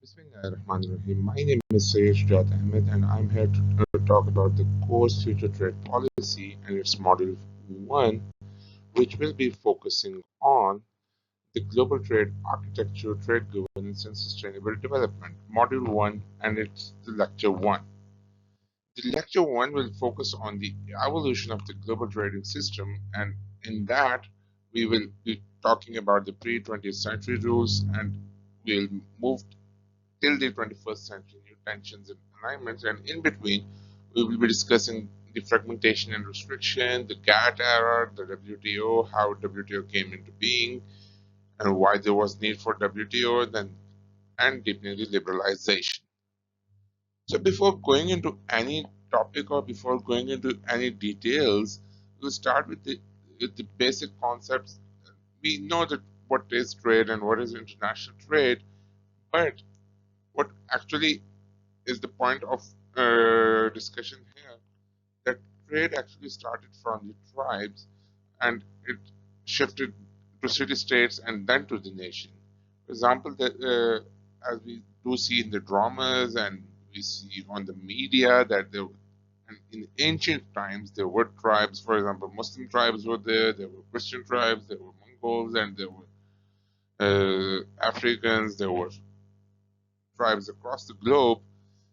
Bismillahirrahmanirrahim. My name is Sayed Ahmed, and I'm here to talk about the course Future Trade Policy and its Module 1, which will be focusing on the global trade architecture, trade governance, and sustainable development. Module 1, and it's the Lecture 1. The Lecture 1 will focus on the evolution of the global trading system, and in that, we will be talking about the pre 20th century rules, and we'll move till the 21st century, new tensions and alignments, and in between, we will be discussing the fragmentation and restriction, the GATT era, the WTO, how WTO came into being, and why there was need for WTO, then and deepening the liberalization. So before going into any topic or before going into any details, we'll start with the basic concepts. We know that what is trade and what is international trade, but what actually is the point of discussion here, that trade actually started from the tribes and it shifted to city states and then to the nation. For example, as we do see in the dramas and we see on the media that and in ancient times there were tribes. For example, Muslim tribes were there were Christian tribes, there were Mongols, and there were Africans, there were tribes across the globe.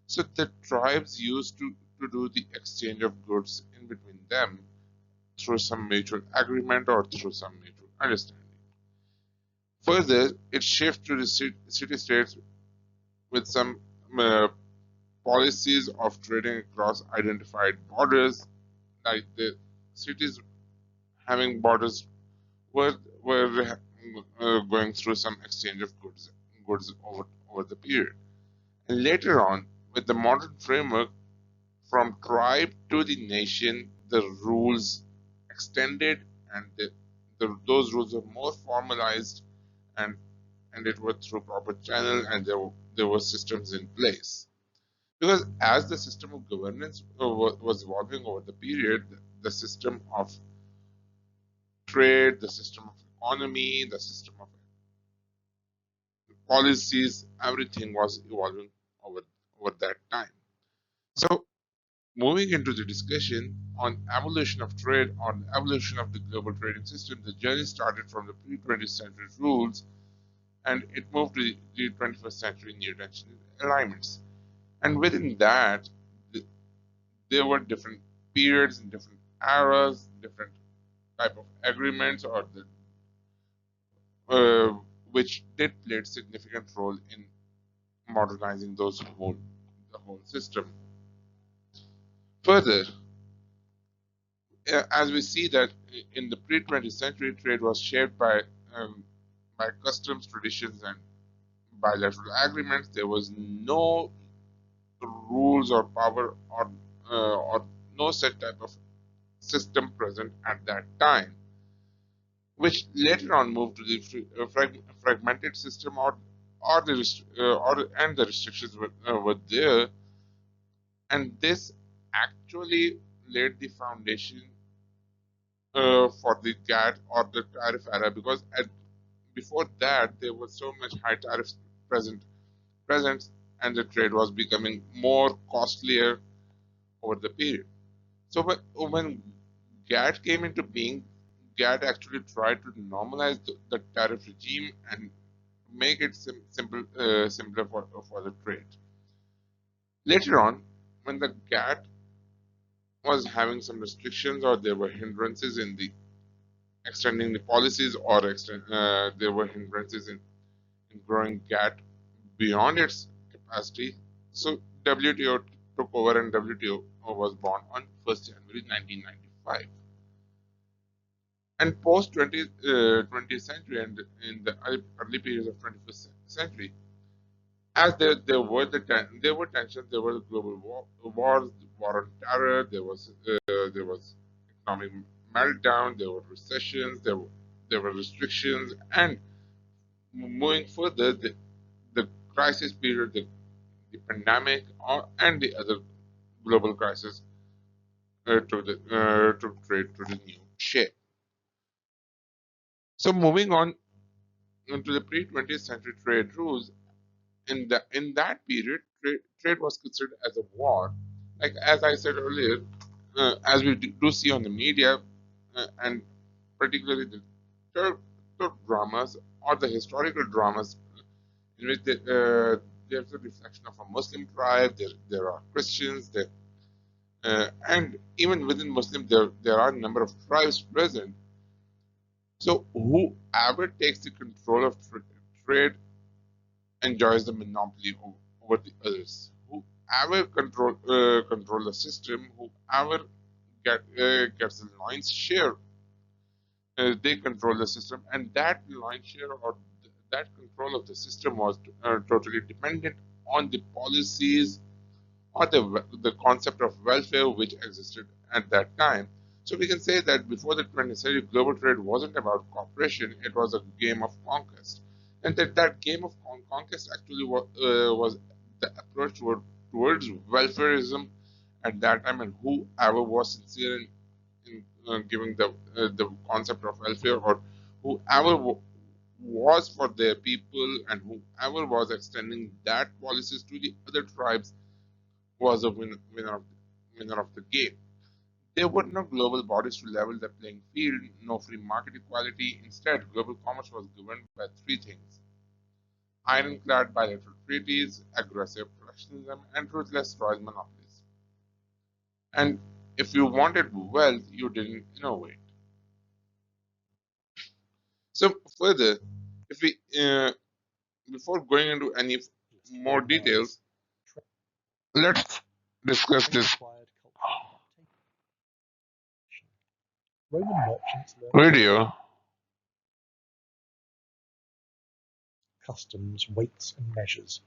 So the tribes used to do the exchange of goods in between them through some mutual agreement or through some mutual understanding. Further, it shifted to the city states with some policies of trading across identified borders, like the cities having borders were going through some exchange of goods over the period. And later on, with the modern framework, from tribe to the nation, the rules extended and those rules were more formalized, and it was through proper channel, and there were systems in place. Because as the system of governance was evolving over the period, the system of trade, the system of economy, the system of policies, everything was evolving over that time. So moving into the discussion on evolution of trade, on evolution of the global trading system, the journey started from the pre-20th century rules and it moved to the 21st century new tension alignments. And within that, there were different periods and different eras, different type of agreements, or which did play a significant role in modernizing the whole system. Further, as we see that in the pre-20th century, trade was shaped by customs, traditions, and bilateral agreements. There was no rules or power or no such type of system present at that time, which later on moved to the fragmented system, and the restrictions were there, and this actually laid the foundation for the GATT or the tariff era, because before that there was so much high tariffs present, and the trade was becoming more costlier over the period. So when GATT came into being, GATT actually tried to normalize the tariff regime and make it simpler for the trade. Later on, when the GATT was having some restrictions or there were hindrances in the extending the policies, or there were hindrances in growing GATT beyond its capacity, so WTO took over and WTO was born on 1st January 1995. And post 20th century and in the early periods of 21st century, as there were tensions, there were global wars, war on terror, there was economic meltdown, there were recessions, there were restrictions, and moving further, the crisis period, the pandemic, and the other global crisis took trade to the new shape. So moving on to the pre-20th century trade rules, in that period, trade was considered as a war. Like as I said earlier, as we do see on the media, and particularly the Turk, Turk dramas or the historical dramas, in which there's a reflection of a Muslim tribe. There are Christians. And even within Muslim, there are a number of tribes present. So whoever takes the control of trade enjoys the monopoly over the others. Whoever control the system, whoever gets the lion's share, they control the system, and that lion's share or that control of the system was totally dependent on the policies or the concept of welfare which existed at that time. So we can say that before the 20th century, global trade wasn't about cooperation; it was a game of conquest, and that game of conquest actually was the approach towards welfareism at that time, and whoever was sincere in giving the concept of welfare, or whoever was for their people, and whoever was extending that policies to the other tribes was a winner of the game. There were no global bodies to level the playing field, no free market equality. Instead, global commerce was governed by three things: ironclad bilateral treaties, aggressive protectionism, and ruthless royal monopolies. And if you wanted wealth, you didn't innovate. So further, if we before going into any more details, let's discuss this Roman merchants learned video. customs, weights, and measures.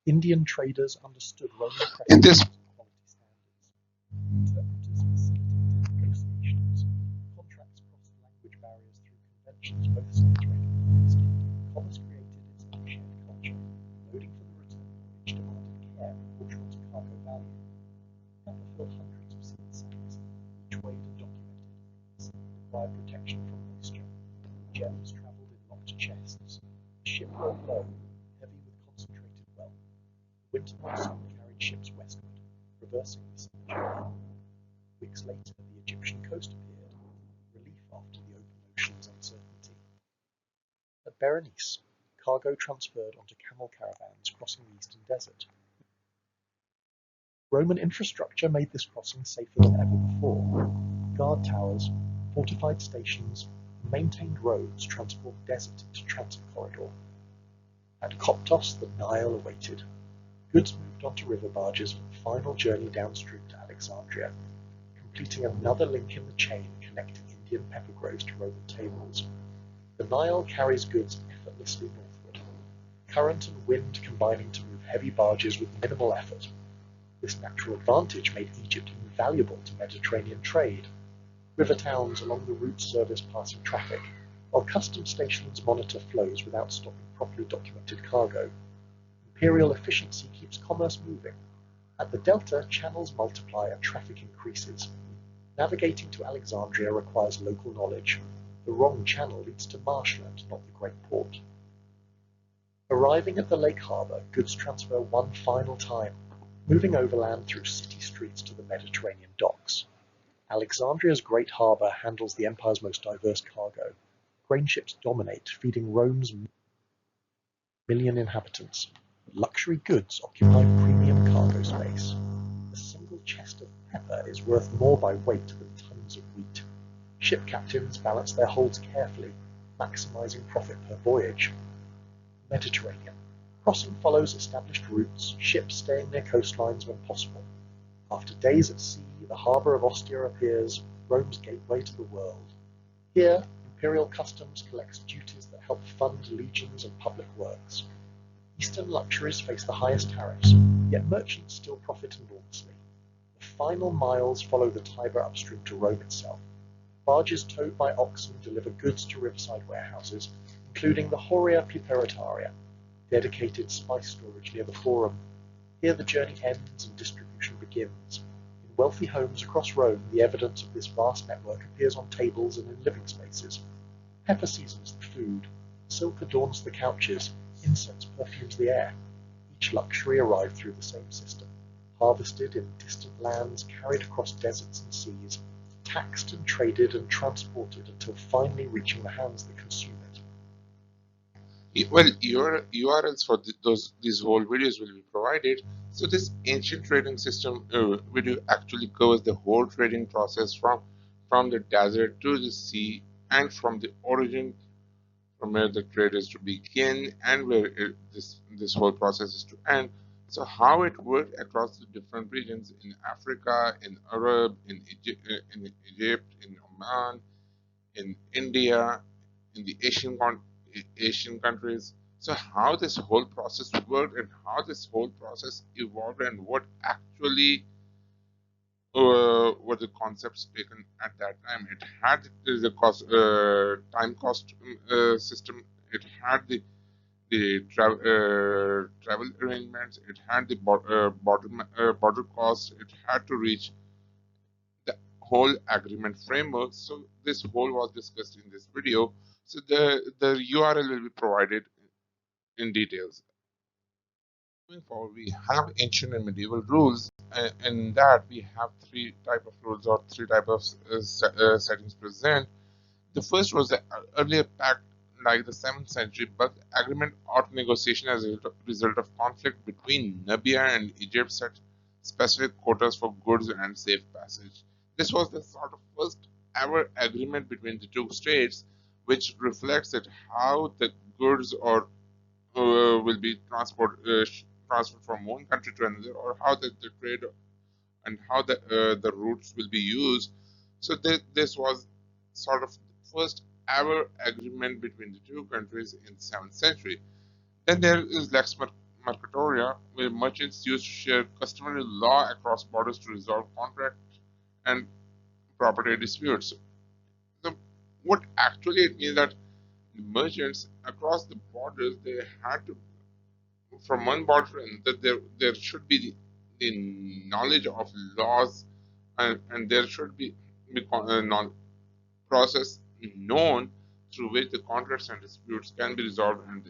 Indian traders understood Roman In this precedents and quality standards. Interpreters facilitated negotiations. Contracts crossed language barriers through conventions both sides recognized. Commerce created its own shared culture. Loading for the return voyage demanded care proportional to cargo value. Pepper filled hundreds of seed sacks, each weighed and documented. Some required protection from moisture. Gems travelled in locked chests. The ship rode low, heavy with concentrated wealth. The winter monsoon carried ships westward, reversing the summer journey. Weeks later, the Egyptian coast appeared, relief after the open ocean's uncertainty. At Berenice, cargo transferred onto camel caravans crossing the eastern desert. Roman infrastructure made this crossing safer than ever before. Guard towers, fortified stations, and maintained roads transformed desert into transit corridor. At Koptos, the Nile awaited. Goods moved onto river barges for the final journey downstream to Alexandria, completing another link in the chain connecting Indian pepper groves to Roman tables. The Nile carries goods effortlessly northward, current and wind combining to move heavy barges with minimal effort. This natural advantage made Egypt invaluable to Mediterranean trade. River towns along the route service passing traffic, while customs stations monitor flows without stopping properly documented cargo. Imperial efficiency keeps commerce moving. At the Delta, channels multiply and traffic increases. Navigating to Alexandria requires local knowledge. The wrong channel leads to marshland, not the great port. Arriving at the lake harbour, goods transfer one final time, moving overland through city streets to the Mediterranean docks. Alexandria's great harbour handles the empire's most diverse cargo. Grain ships dominate, feeding Rome's million inhabitants. Luxury goods occupy premium cargo space. A single chest of pepper is worth more by weight than tons of wheat. Ship captains balance their holds carefully, maximizing profit per voyage. Mediterranean. Crossing follows established routes, ships staying near coastlines when possible. After days at sea, the harbour of Ostia appears, Rome's gateway to the world. Here, imperial customs collects duties that help fund legions and public works. Eastern luxuries face the highest tariffs, yet merchants still profit enormously. The final miles follow the Tiber upstream to Rome itself. Barges towed by oxen deliver goods to riverside warehouses, including the Horia Piperitaria, dedicated spice storage near the Forum. Here the journey ends and distribution begins. In wealthy homes across Rome, the evidence of this vast network appears on tables and in living spaces. Pepper seasons the food, silk adorns the couches, Incense perfumes the air. Each luxury arrived through the same system, harvested in distant lands, carried across deserts and seas, taxed and traded and transported until finally reaching the hands that consume it. Well, your URLs for these whole videos will be provided. So this ancient trading system video actually covers the whole trading process from the desert to the sea, and from the origin from where the trade is to begin and where this whole process is to end. So how it worked across the different regions in Africa, in Arab, in Egypt, in Oman, in India, in the Asian countries. So how this whole process worked and how this whole process evolved and what actually were the concepts taken at that time. It had the time cost system. It had the travel arrangements. It had the border costs. It had to reach the whole agreement framework. So this whole was discussed in this video. So the URL will be provided in details. Moving forward, we have ancient and medieval rules. In that, we have three type of rules or three type of settings present. The first was the earlier pact, like the 7th century, but agreement or negotiation as a result of conflict between Nubia and Egypt set specific quotas for goods and safe passage. This was the sort of first ever agreement between the two states, which reflects that how the goods or will be transferred from one country to another, or how the trade and how the routes will be used. So this was sort of the first ever agreement between the two countries in the 7th century. Then there is Lex Mercatoria, where merchants used to share customary law across borders to resolve contract and property disputes. So what actually it means that the merchants across the borders, they had to, from one border to another, there should be the knowledge of laws, and there should be process known through which the contracts and disputes can be resolved, and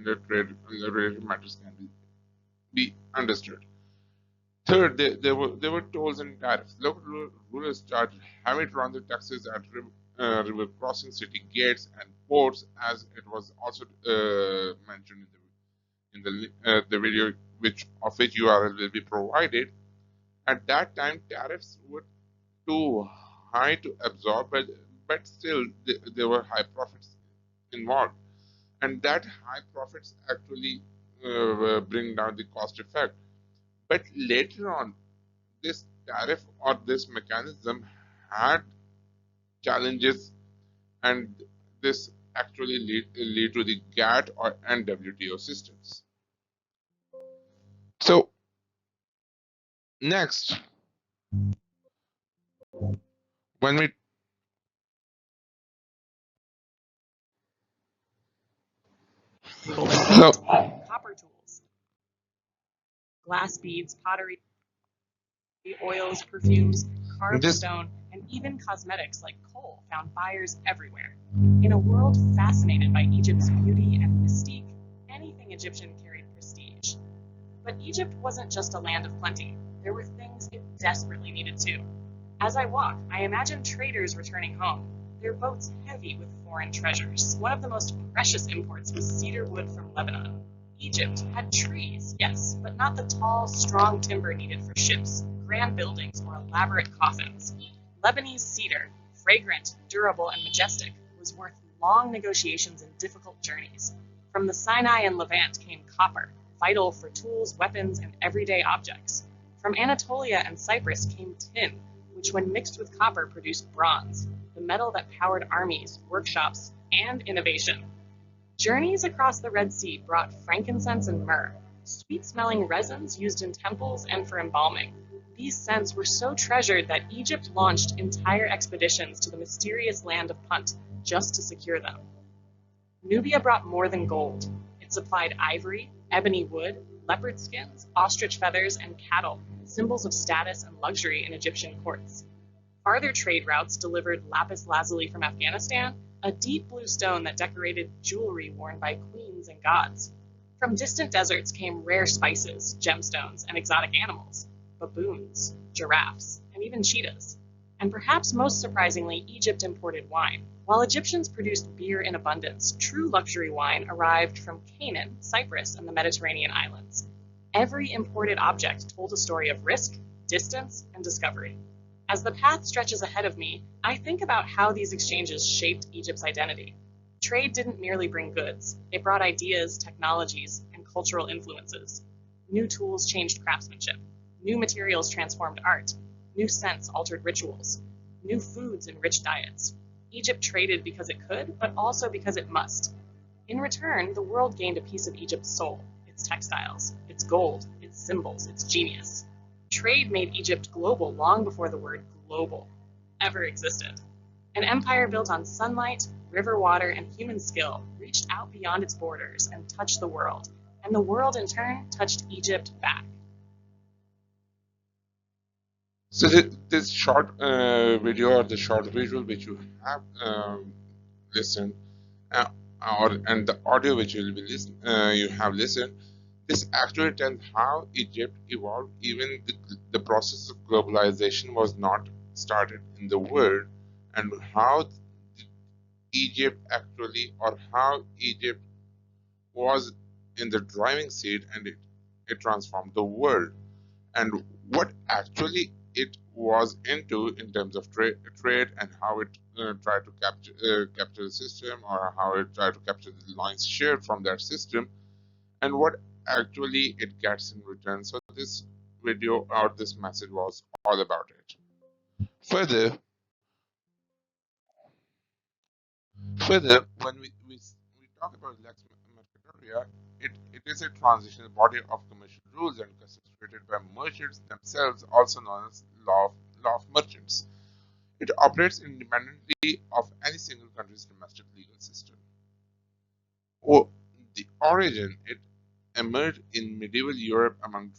the trade related matters can be understood. Third, there were tolls and tariffs. Local rulers charged heavy transit taxes at river crossing, city gates, and ports, as it was also mentioned in the video, of which URL will be provided. At that time, tariffs were too high to absorb, but still there were high profits involved, and that high profits actually bring down the cost effect. But later on, this tariff or this mechanism had challenges, and this actually lead to the GATT or and WTO systems. So next, when we so, copper tools, glass beads, pottery, oils, perfumes, carved this stone, and even cosmetics like coal found buyers everywhere. In a world fascinated by Egypt's beauty and mystique, anything Egyptian carried prestige. But Egypt wasn't just a land of plenty. There were things it desperately needed too. As I walk, I imagine traders returning home, their boats heavy with foreign treasures. One of the most precious imports was cedar wood from Lebanon. Egypt had trees, yes, but not the tall, strong timber needed for ships, grand buildings, or elaborate coffins. Lebanese cedar, fragrant, durable, and majestic, was worth long negotiations and difficult journeys. From the Sinai and Levant came copper, vital for tools, weapons, and everyday objects. From Anatolia and Cyprus came tin, which when mixed with copper produced bronze, the metal that powered armies, workshops, and innovation. Journeys across the Red Sea brought frankincense and myrrh, sweet-smelling resins used in temples and for embalming. These scents were so treasured that Egypt launched entire expeditions to the mysterious land of Punt just to secure them. Nubia brought more than gold. It supplied ivory, ebony wood, leopard skins, ostrich feathers, and cattle, symbols of status and luxury in Egyptian courts. Farther trade routes delivered lapis lazuli from Afghanistan, a deep blue stone that decorated jewelry worn by queens and gods. From distant deserts came rare spices, gemstones, and exotic animals, baboons, giraffes, and even cheetahs. And perhaps most surprisingly, Egypt imported wine. While Egyptians produced beer in abundance, true luxury wine arrived from Canaan, Cyprus, and the Mediterranean islands. Every imported object told a story of risk, distance, and discovery. As the path stretches ahead of me, I think about how these exchanges shaped Egypt's identity. Trade didn't merely bring goods, it brought ideas, technologies, and cultural influences. New tools changed craftsmanship, new materials transformed art, new scents altered rituals, new foods enriched diets. Egypt traded because it could, but also because it must. In return, the world gained a piece of Egypt's soul, its textiles, its gold, its symbols, its genius. Trade made Egypt global long before the word global ever existed. An empire built on sunlight, river water, and human skill reached out beyond its borders and touched the world, and the world in turn touched Egypt back. So this short video or the short visual which you have listened, uh, and the audio which you have listened, this actually tells how Egypt evolved. Even the process of globalization was not started in the world, and how Egypt actually, or how Egypt was in the driving seat, and it transformed the world, and what actually it was into in terms of trade, and how it tried to capture the system, or how it tried to capture the lion's share from that system, and what actually it gets in return. So this video or this message was all about it. Further, Further, when we talk about Lex Mercatoria, it is a transitional body of commercial rules and customs created by merchants themselves, also known as law of merchants. It operates independently of any single country's domestic legal system. Oh, the origin, it emerged in medieval Europe among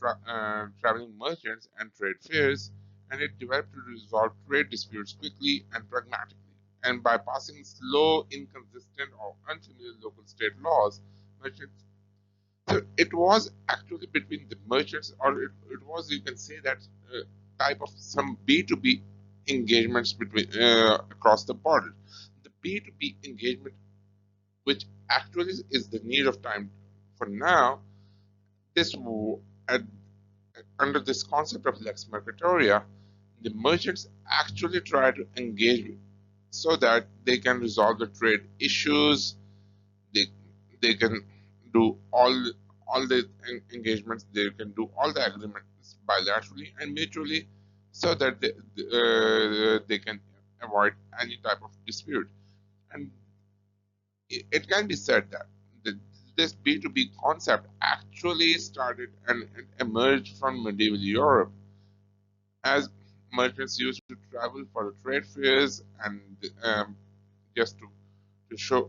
traveling merchants and trade fairs, and it developed to resolve trade disputes quickly and pragmatically. And by passing slow, inconsistent, or unfamiliar local state laws, merchants. So it was actually between the merchants, or it was, you can say, that type of some B2B engagements between across the border. The B2B engagement, which actually is the need of time for now, this at, under this concept of lex mercatoria, the merchants actually try to engage so that they can resolve the trade issues. They they can do all the engagements. They can do all the agreements bilaterally and mutually, so that they can avoid any type of dispute. And it can be said that this B2B concept actually started and emerged from medieval Europe, as merchants used to travel for the trade fairs, and just to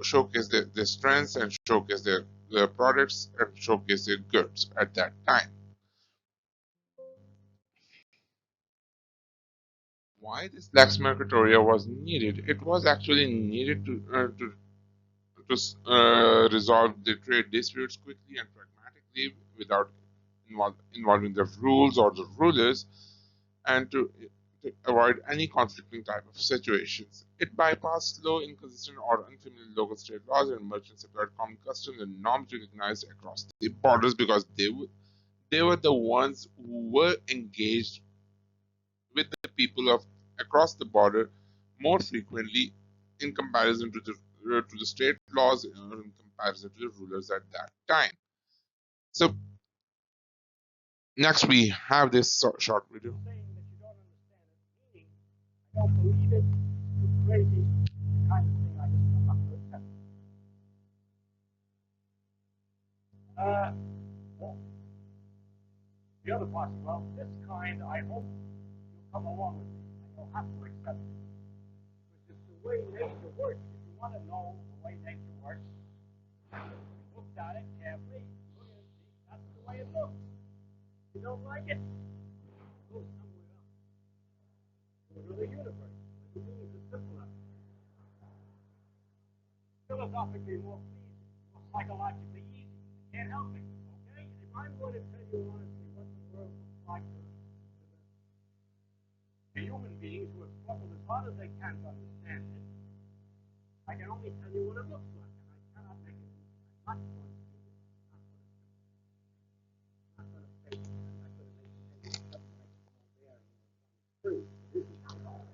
showcase their strengths, and showcase their products, and showcase their goods at that time. Why this Lex Mercatoria was needed? It was actually needed to resolve the trade disputes quickly and pragmatically without involving the rules or the rulers, and to avoid any conflicting type of situations. It bypassed slow, inconsistent, or unfamiliar local state laws, and merchants applied common customs and norms recognized across the borders, because they were the ones who were engaged with the people of across the border more frequently in comparison to the state laws, or in comparison to the rulers at that time. So next we have this short video. Saying that you don't understand its meaning, I don't believe it, it's too crazy, the kind of thing I just come up with. Well, the other part, well, this kind, I hope you'll come along with me, and you'll have to accept it. Because it's the way nature works. If you want to know the way nature works, look at it carefully, look at it, see, that's the way it looks. If you don't like it, go somewhere else. Go to the universe, where the things are simpler. Philosophically more pleasing, more psychologically easy. can't help it. Okay? If I'm going to tell you honestly what the world looks like to human beings who have struggled as hard as they can to understand it, I can only tell you what it looks like, and I cannot make it. I'm not going to do this. I'm not going to fake it. I'm not going to make it something like it's all there and it's true. This is not all.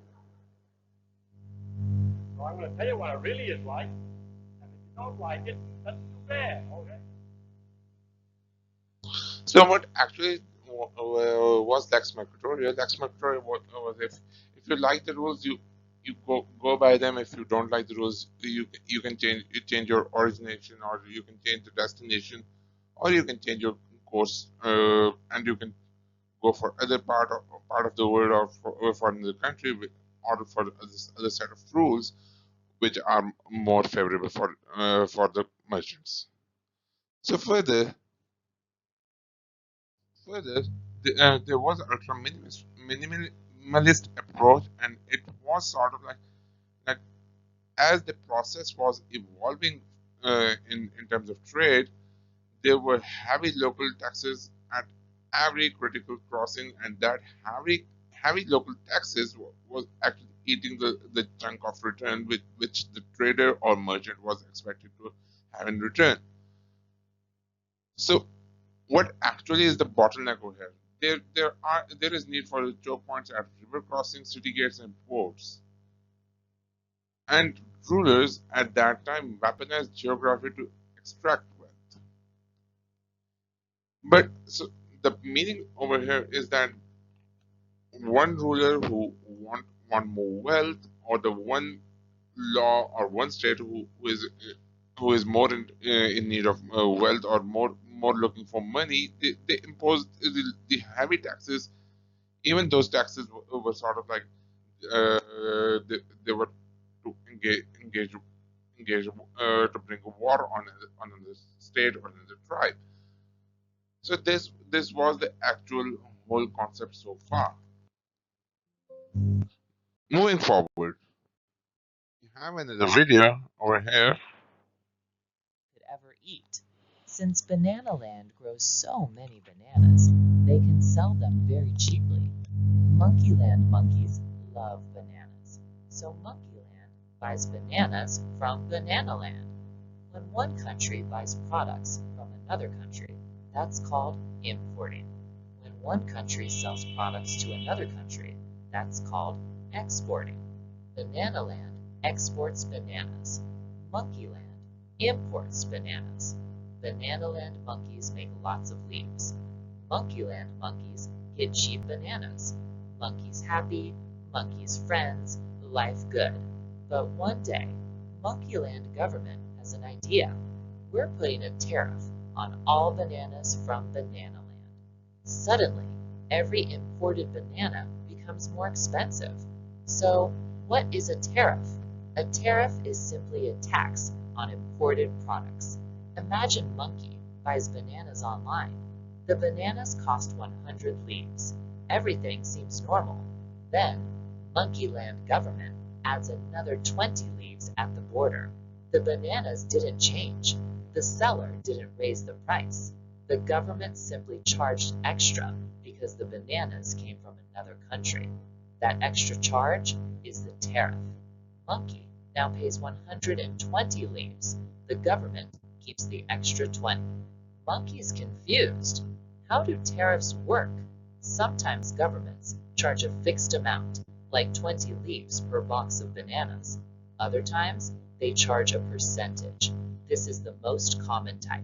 So I'm going to tell you what it really is like, and if you don't like it, that's too bad. Okay? So what actually was Lex Microtoria? Lex Microtoria was if you like the rules, you go by them. If you don't like the rules, you can change your origination, or you can change the destination, or you can change your course, and you can go for other part of the world, or for another country, or for other set of rules which are more favorable for the merchants. So further, there was an ultra minimalist approach, and it was sort of like as the process was evolving in terms of trade, there were heavy local taxes at every critical crossing, and that heavy local taxes was actually eating the chunk of return which the trader or merchant was expected to have in return. So what actually is the bottleneck over here? There is need for choke points at river crossings, city gates, and ports. And rulers at that time weaponized geography to extract wealth. But so the meaning over here is that one ruler who want more wealth, or the one law or one state who is more in need of wealth, or more looking for money, they impose the heavy taxes. Even those taxes were sort of like they were to engage to bring a war on another state or another tribe. So this was the actual whole concept so far. Moving forward, we have another video over here. Could ever eat. Since Banana Land grows so many bananas, they can sell them very cheaply. Monkeyland monkeys love bananas, so Monkeyland buys bananas from Banana Land. When one country buys products from another country, that's called importing. When one country sells products to another country, that's called exporting. Banana Land exports bananas. Monkeyland imports bananas. Banana Land monkeys make lots of leaves. Monkeyland monkeys get cheap bananas. Monkeys happy, monkeys friends, life good. But one day, Monkeyland government has an idea. We're putting a tariff on all bananas from Banana Land. Suddenly, every imported banana becomes more expensive. So, what is a tariff? A tariff is simply a tax on imported products. Imagine Monkey buys bananas online. The bananas cost 100 leaves. Everything seems normal. Then, Monkeyland government adds another 20 leaves at the border. The bananas didn't change. The seller didn't raise the price. The government simply charged extra because the bananas came from another country. That extra charge is the tariff. Monkey now pays 120 leaves. The government keeps the extra 20. Monkey's confused. How do tariffs work? Sometimes governments charge a fixed amount, like 20 leaves per box of bananas. Other times, they charge a percentage. This is the most common type.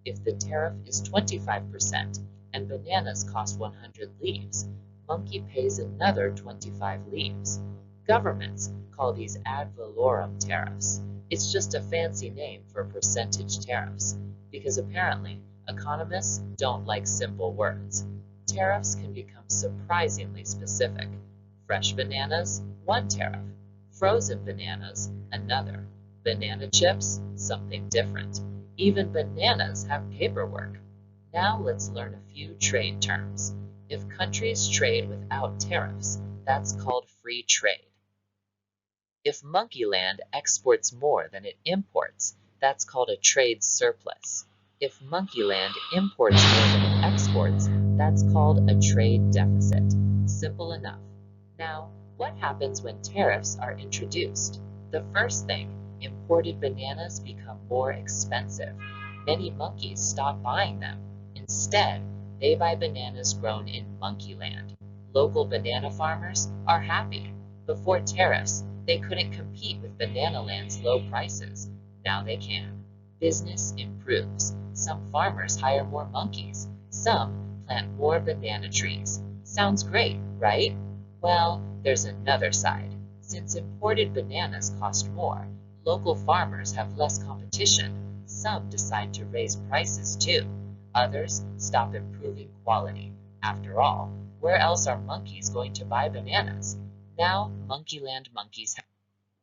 If the tariff is 25% and bananas cost 100 leaves, Monkey pays another 25 leaves. Governments call these ad valorem tariffs. It's just a fancy name for percentage tariffs, because apparently economists don't like simple words. Tariffs can become surprisingly specific. Fresh bananas, one tariff. Frozen bananas, another. Banana chips, something different. Even bananas have paperwork. Now let's learn a few trade terms. If countries trade without tariffs, that's called free trade. If Monkeyland exports more than it imports, that's called a trade surplus. If Monkeyland imports more than it exports, that's called a trade deficit. Simple enough. Now, what happens when tariffs are introduced? The first thing, imported bananas become more expensive. Many monkeys stop buying them. Instead, they buy bananas grown in Monkeyland. Local banana farmers are happy. Before tariffs, they couldn't compete with Bananaland's low prices. Now they can. Business improves. Some farmers hire more monkeys. Some plant more banana trees. Sounds great, right? Well, there's another side. Since imported bananas cost more, local farmers have less competition. Some decide to raise prices too. Others stop improving quality. After all, where else are monkeys going to buy bananas? Now, Monkeyland monkeys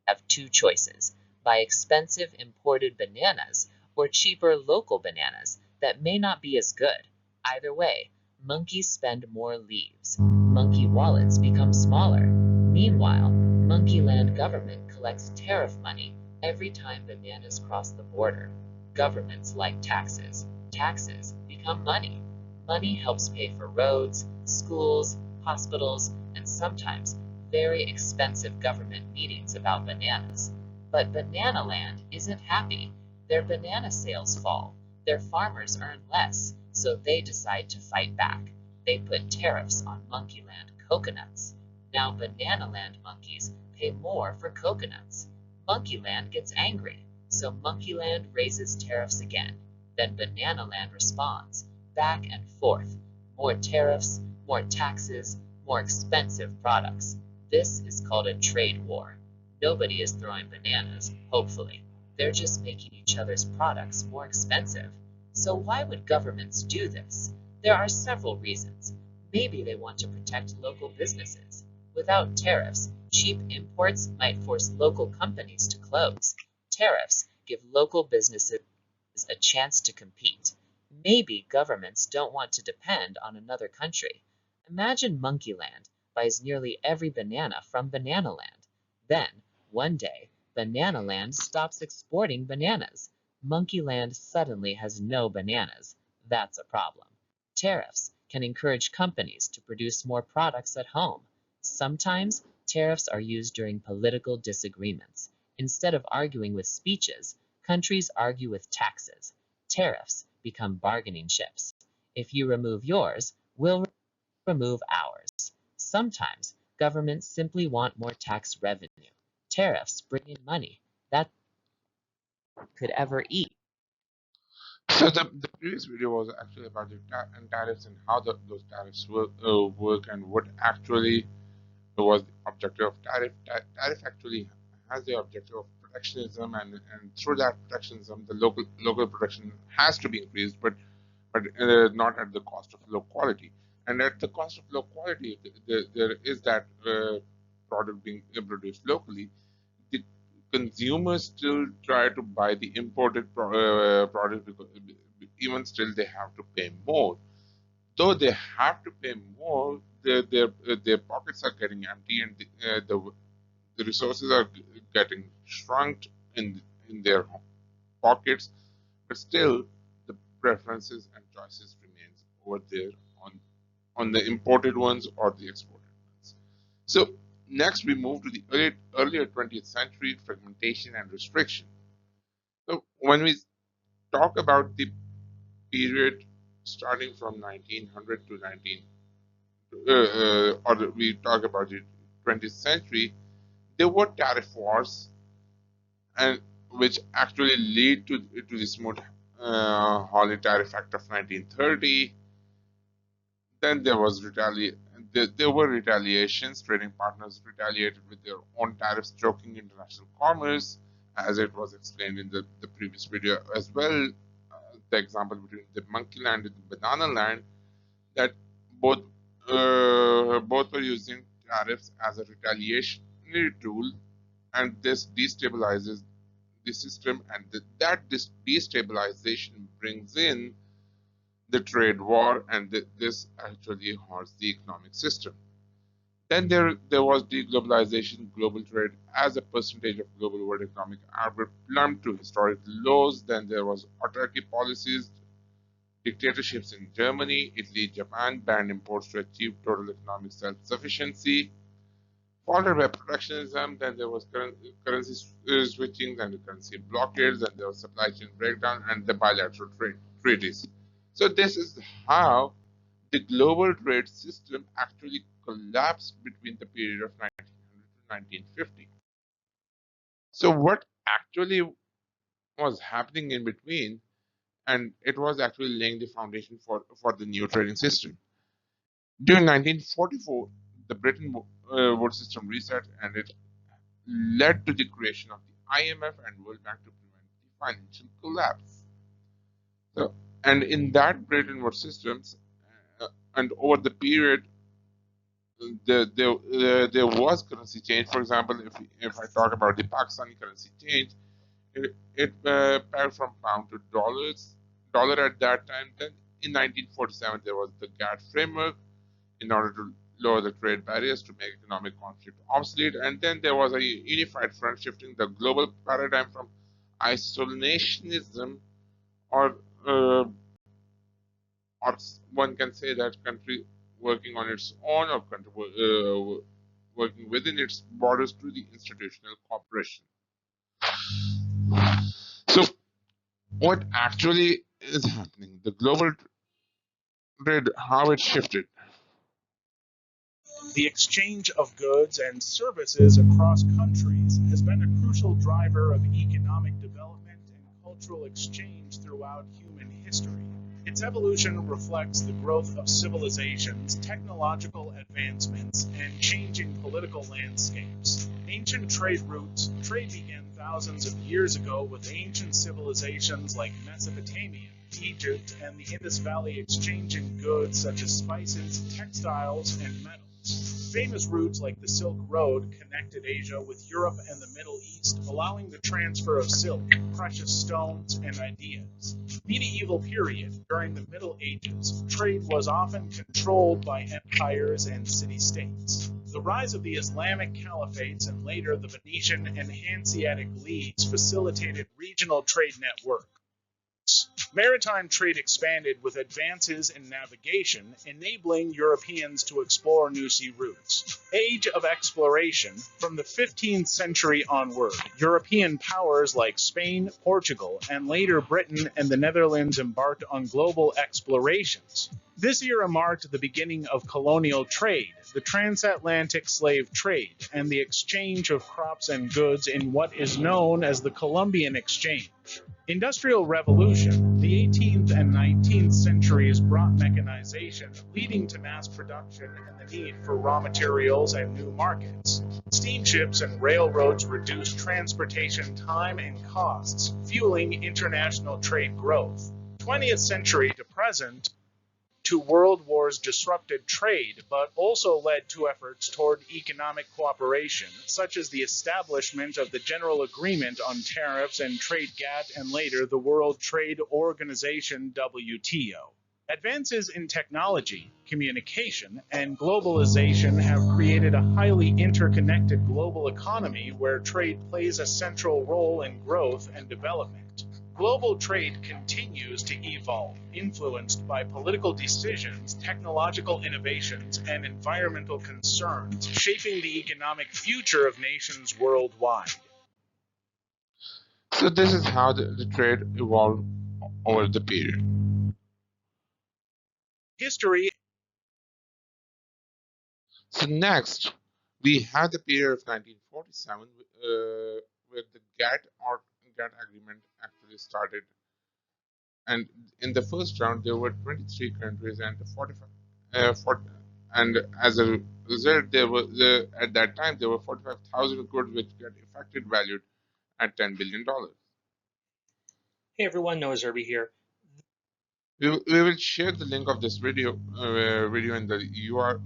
have two choices: buy expensive imported bananas or cheaper local bananas that may not be as good. Either way, monkeys spend more leaves. Monkey wallets become smaller. Meanwhile, Monkeyland government collects tariff money every time bananas cross the border. Governments like taxes. Taxes become money. Money helps pay for roads, schools, hospitals, and sometimes very expensive government meetings about bananas. But Bananaland isn't happy. Their banana sales fall. Their farmers earn less, so they decide to fight back. They put tariffs on Monkeyland coconuts. Now Bananaland monkeys pay more for coconuts. Monkeyland gets angry, so Monkeyland raises tariffs again. Then Bananaland responds, back and forth. More tariffs, more taxes, more expensive products. This is called a trade war. Nobody is throwing bananas, hopefully. They're just making each other's products more expensive. So why would governments do this? There are several reasons. Maybe they want to protect local businesses. Without tariffs, cheap imports might force local companies to close. Tariffs give local businesses a chance to compete. Maybe governments don't want to depend on another country. Imagine Monkeyland buys nearly every banana from Bananaland. Then, one day, Bananaland stops exporting bananas. Monkeyland suddenly has no bananas. That's a problem. Tariffs can encourage companies to produce more products at home. Sometimes, tariffs are used during political disagreements. Instead of arguing with speeches, countries argue with taxes. Tariffs become bargaining chips. If you remove yours, we'll remove ours. Sometimes governments simply want more tax revenue. Tariffs bring in money that could ever eat. So the previous video was actually about the tariffs and how those tariffs work and what actually was the objective of tariff. Tariff actually has the objective of protectionism, and through that protectionism, the local production has to be increased, but not at the cost of low quality. And at the cost of low quality, there is that product being produced locally. The consumers still try to buy the imported product because even still they have to pay more. Though they have to pay more, their pockets are getting empty, and the resources are getting shrunk in their pockets, but still the preferences and choices remains over there on the imported ones or the exported ones. So next we move to the earlier 20th century fragmentation and restriction. So when we talk about the period starting from 1900 to 19 or we talk about the 20th century, there were tariff wars, and which actually lead to the Smoot-Hawley Tariff Act of 1930. Then there were retaliations. Trading partners retaliated with their own tariffs, choking international commerce, as it was explained in the previous video as well. The example between the Monkeyland and the Bananaland, that both both were using tariffs as a retaliatory tool, and this destabilizes the system, and that destabilization brings in the trade war, and this actually hurts the economic system. Then there was deglobalization. Global trade as a percentage of global world economic output plumbed to historic lows. Then there was autarky policies, Dictatorships in Germany, Italy, Japan banned imports to achieve total economic self-sufficiency, followed by protectionism. Then there was currency switching, then the currency blockades, then there was supply chain breakdown, and the bilateral treaties. So this is how the global trade system actually collapsed between the period of 1900 to 1950. So what actually was happening in between, and it was actually laying the foundation for the new trading system. During 1944, the Bretton Woods system reset, and it led to the creation of the IMF and World Bank to prevent the financial collapse. So, and in that Bretton Woods systems, and over the period, there was currency change. For example, if I talk about the Pakistani currency change, it pegged from pound to dollar at that time. Then in 1947, there was the GATT framework in order to lower the trade barriers to make economic conflict obsolete. And then there was a unified front shifting the global paradigm from isolationism, or uh, or one can say that country working on its own, or country working within its borders, to the institutional cooperation. So what actually is happening? The global trade, how it shifted. The exchange of goods and services across countries has been a crucial driver of economic development and cultural exchange throughout human history. Its evolution reflects the growth of civilizations, technological advancements, and changing political landscapes. Ancient trade routes. Trade began thousands of years ago with ancient civilizations like Mesopotamia, Egypt, and the Indus Valley exchanging goods such as spices, textiles, and metals. Famous routes like the Silk Road connected Asia with Europe and the Middle East, allowing the transfer of silk, precious stones, and ideas. Medieval period. During the Middle Ages, trade was often controlled by empires and city-states. The rise of the Islamic caliphates and later the Venetian and Hanseatic Leagues facilitated regional trade networks. Maritime trade expanded with advances in navigation, enabling Europeans to explore new sea routes. Age of exploration. From the 15th century onward, European powers like Spain, Portugal, and later Britain and the Netherlands embarked on global explorations. This era marked the beginning of colonial trade, the transatlantic slave trade, and the exchange of crops and goods in what is known as the Columbian Exchange. Industrial Revolution. The 18th and 19th centuries brought mechanization, leading to mass production and the need for raw materials and new markets. Steamships and railroads reduced transportation time and costs, fueling international trade growth. 20th century to present. Two world wars disrupted trade, but also led to efforts toward economic cooperation, such as the establishment of the General Agreement on Tariffs and Trade GATT, and later the World Trade Organization WTO. Advances in technology, communication, and globalization have created a highly interconnected global economy where trade plays a central role in growth and development. Global trade continues to evolve, influenced by political decisions, technological innovations, and environmental concerns, shaping the economic future of nations worldwide. So this is how the trade evolved over the period. History. So next, we have the period of 1947, where the GATT agreement actually started. And in the first round, there were 23 countries and 45, 40, and as a result, at that time there were 45,000 goods which got affected, valued at $10 billion. Hey everyone, Noah Zerby here. We will share the link of this video in the UR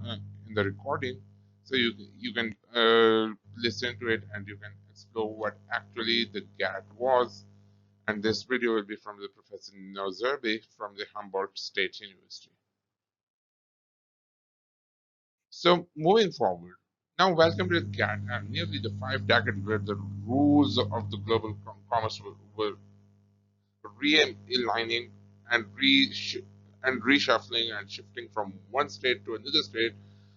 in the recording, so you can listen to it and you can explore what actually the GATT was. And this video will be from the Professor Nozerbi from the Hamburg State University. So moving forward, now welcome to the GATT, and nearly the 5 decades where the rules of the global commerce were realigning and reshuffling and shifting from one state to another state.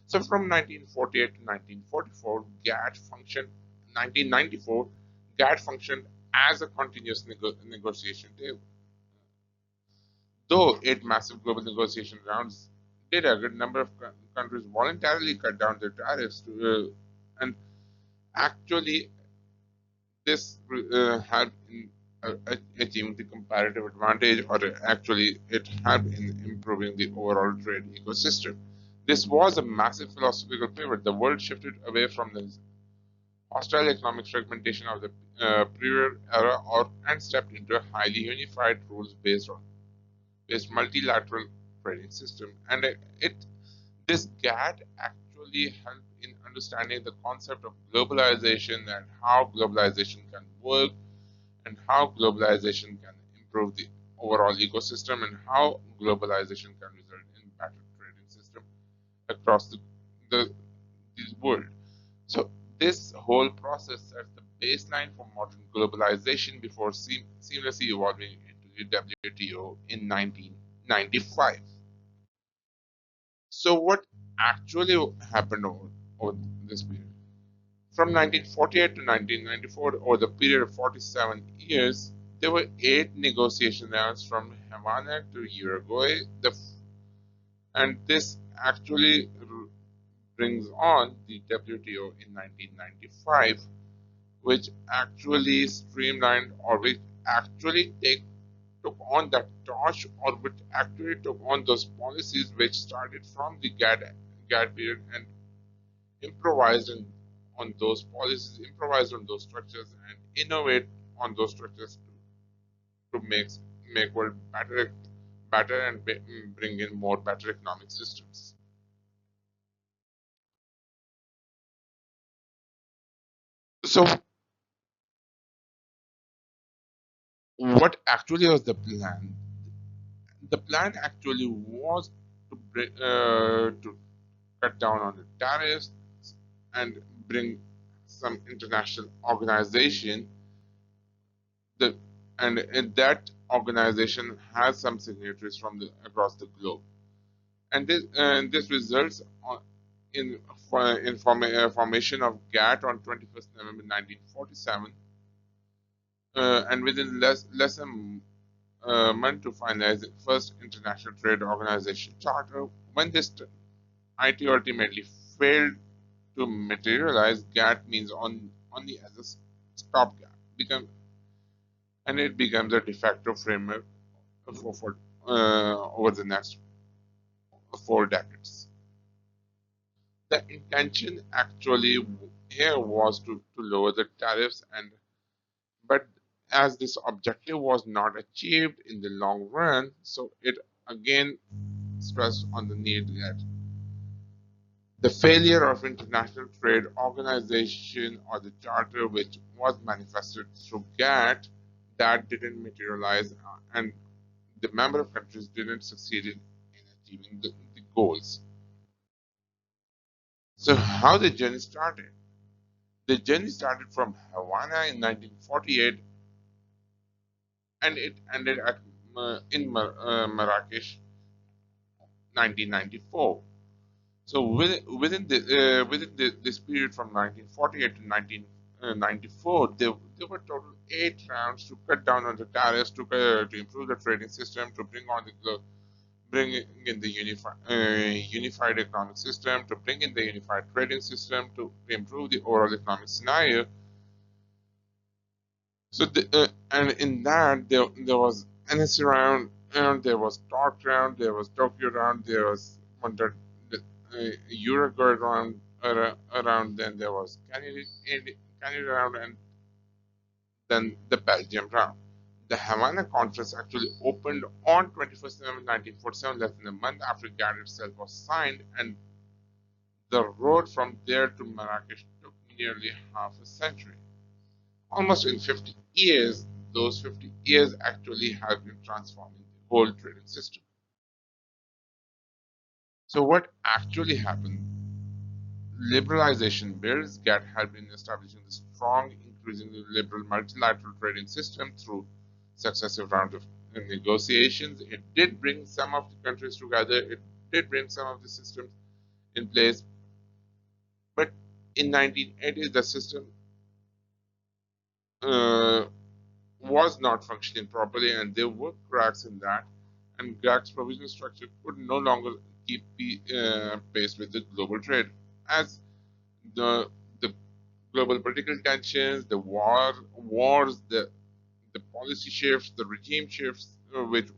So from 1948 to 1944, GATT functioned. 1994, GATT functioned as a continuous negotiation table. Though eight massive global negotiation rounds did a good number of countries voluntarily cut down their tariffs and actually this helped in achieving the comparative advantage, or actually it helped in improving the overall trade ecosystem. This was a massive philosophical pivot. The world shifted away from the hostile economic fragmentation of the prior era and stepped into a highly unified rules-based multilateral trading system. And this GATT actually helped in understanding the concept of globalization and how globalization can work and how globalization can improve the overall ecosystem and how globalization can result in better trading system across the world. So this whole process sets the baseline for modern globalization before seamlessly evolving into the WTO in 1995. So what actually happened over this period? From 1948 to 1994, over the period of 47 years, there were 8 negotiation rounds from Havana to Uruguay, and this actually brings on the WTO in 1995, which actually streamlined, or which actually took on that torch, or which actually took on those policies which started from the GATT period and improvised on those policies, improvise on those structures, and innovate on those structures to make world better and bring in more better economic systems. So, what actually was the plan? The plan actually was to cut down on the tariffs and bring some international organization the and that organization has some signatories from across the globe, and this results in formation of GATT on 21st November 1947, and within less than a month to finalize the first International Trade Organization charter. When this IT ultimately failed to materialize, GATT means only as a stopgap, and it becomes a de facto framework over the next 4 decades. The intention actually here was to lower the tariffs, but as this objective was not achieved in the long run, so it again stressed on the need that the failure of International Trade Organization, or the charter which was manifested through GATT, that didn't materialize, and the member countries didn't succeed in achieving the goals. So how the journey started? The journey started from Havana in 1948, and it ended in Marrakesh 1994. So this period from 1948 to 1994, there were total 8 rounds to cut down on the tariffs, to improve the trading system, to bring in the unified economic system, to bring in the unified trading system, to improve the overall economic scenario. So and in that there was NSC round, and there was talk round, there was Tokyo round, there was Uruguay round, around, then there was Canada round, and then the Belgium round. The Havana Conference actually opened on 21st November 1947, less than a month after GATT itself was signed, and the road from there to Marrakesh took nearly half a century. Almost in 50 years, those 50 years actually have been transforming the whole trading system. So what actually happened? Liberalization bills GATT had been establishing the strong, increasingly liberal multilateral trading system through successive rounds of negotiations. It did bring some of the countries together. It did bring some of the systems in place. But in 1980, the system uh, was not functioning properly, and there were cracks in that. And GAC's provisional structure could no longer keep pace with the global trade, as the the global political tensions, the wars, the policy shifts, the regime shifts, which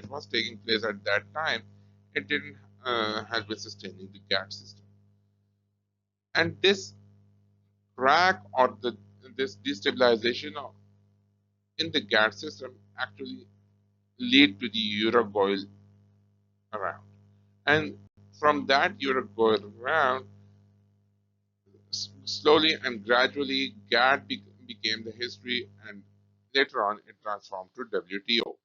was taking place at that time, it didn't help with sustaining the GATT system. And this crack or this destabilization in the GATT system actually lead to the euro going around. And from that euro going around, slowly and gradually, GATT became the history, and later on, it transformed to WTO.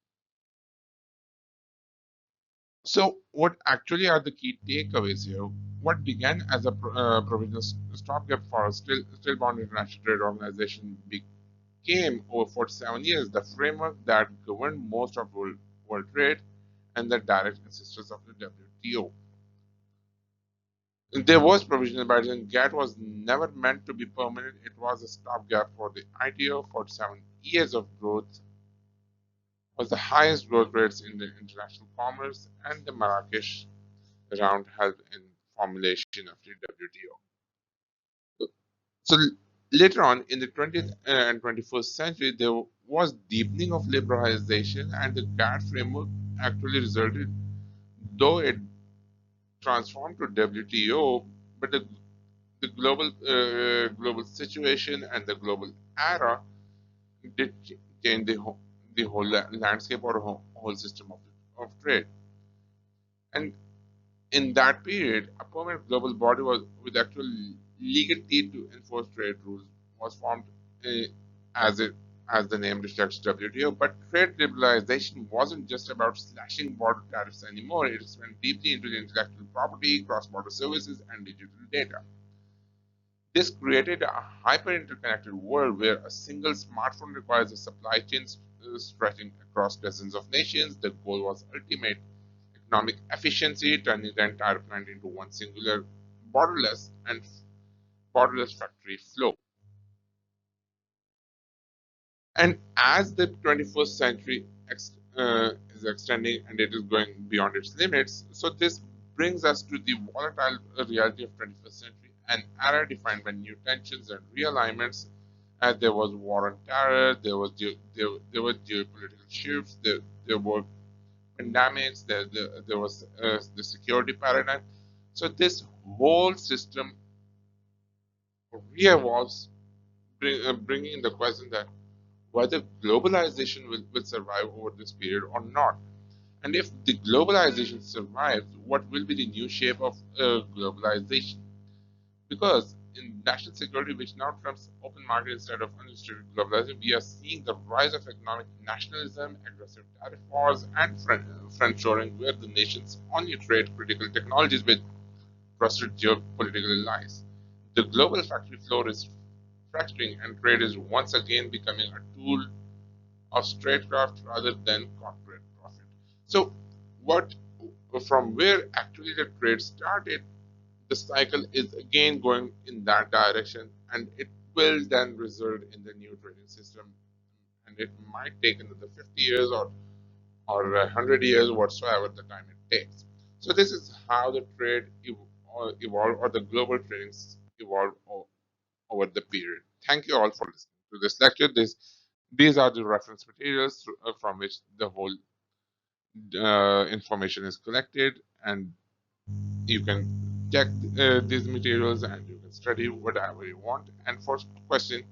So, what actually are the key takeaways here? What began as a provisional stopgap for a still-bound international trade organization became, over 47 years, the framework that governed most of world trade and the direct ancestors of the WTO. There was provisional bargaining. GATT was never meant to be permanent. It was a stopgap for the ITO. 47 years of growth was the highest growth rates in the international commerce, and the Marrakesh round helped in formulation of the WTO. So later on in the 20th and 21st century, there was deepening of liberalization, and the GATT framework actually resulted, though it transformed to WTO, but the global situation and the global era did change the whole landscape or whole system of trade. And in that period, a permanent global body was with actual legal teeth to enforce trade rules was formed uh, as it as the name reflects WTO. But trade liberalization wasn't just about slashing border tariffs anymore. It went deeply into the intellectual property, cross-border services, and digital data. This created a hyper-interconnected world where a single smartphone requires a supply chain stretching across dozens of nations. The goal was ultimate economic efficiency, turning the entire planet into one singular, borderless and borderless factory flow. And as the 21st century is extending and it is going beyond its limits, so this brings us to the volatile reality of 21st century, an era defined by new tensions and realignments. There was war on terror, there were geopolitical shifts, there were pandemics, there was the security paradigm. So this whole system re-evolves, bringing the question that whether globalization will survive over this period or not. And if the globalization survives, what will be the new shape of globalization? Because in national security, which now trumps open market instead of unrestricted globalization, we are seeing the rise of economic nationalism, aggressive tariff wars, and friendshoring, where the nations only trade critical technologies with trusted geopolitical allies. The global factory floor is fracturing, and trade is once again becoming a tool of statecraft rather than corporate profit. So, what from where actually the trade started, the cycle is again going in that direction, and it will then result in the new trading system. And it might take another 50 years or 100 years, whatsoever the time it takes. So, this is how the trade evolved, or the global trading evolved over the period. Thank you all for listening to this lecture. These are the reference materials from which the whole information is collected, and you can check these materials and you can study whatever you want. And for question,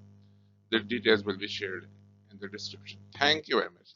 the details will be shared in the description. Thank you very much.